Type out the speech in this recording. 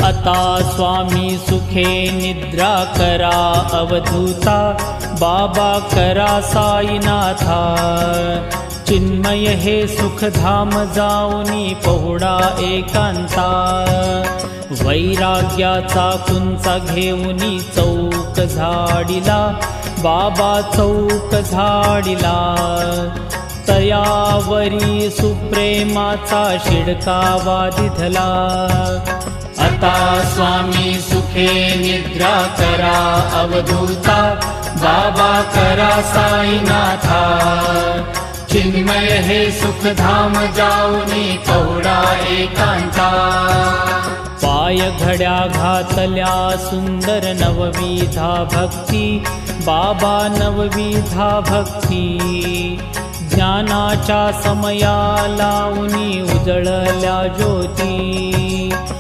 आता स्वामी सुखे निद्रा करा अवधूता, बाबा करा साईनाथा। चिन्मय हे सुखधाम जाऊनी पहुडा एकांता, वैराग्याचा कुंचा घेऊनी चौक झाडिला, बाबा चौक झाडिला। तयावरी सुप्रेमाचा शिडकावा दिधला, आता स्वामी सुखे निद्रा करा अवधूता, बाबा करा साईनाथा। चिन्मय हे सुखधाम जाऊनी पहुडा एकांता, पाय घड्या घातल्या सुंदर नवविधा भक्ती, बाबा नवविधा भक्ती। ज्ञानाच्या समया लावूनी उजळल्या ज्योती,